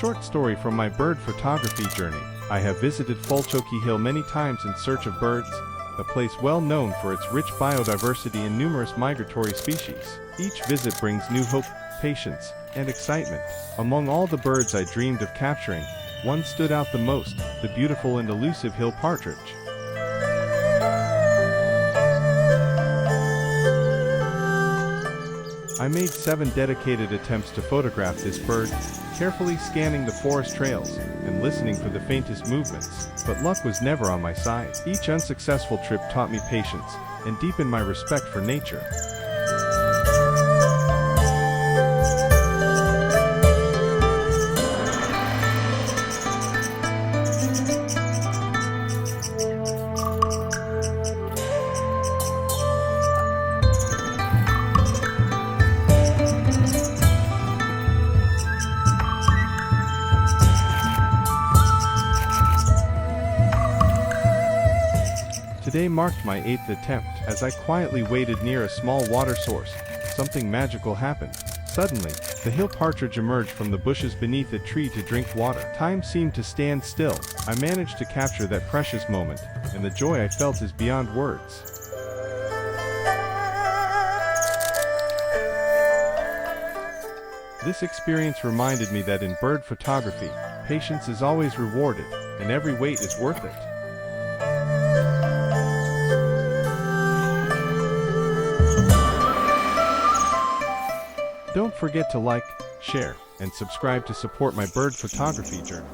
short story from my bird photography journey. I have visited Fulchoki Hill many times in search of birds, a place well known for its rich biodiversity and numerous migratory species. Each visit brings new hope, patience, and excitement. Among all the birds I dreamed of capturing, one stood out the most, the beautiful and elusive Hill Partridge. I made 7 dedicated attempts to photograph this bird, carefully scanning the forest trails and listening for the faintest movements, but luck was never on my side. Each unsuccessful trip taught me patience and deepened my respect for nature. Today marked my 8th attempt. As I quietly waited near a small water source, something magical happened. Suddenly, the Hill Partridge emerged from the bushes beneath a tree to drink water. Time seemed to stand still. I managed to capture that precious moment, and the joy I felt is beyond words. This experience reminded me that in bird photography, patience is always rewarded, and every wait is worth it. Don't forget to like, share, and subscribe to support my bird photography journey.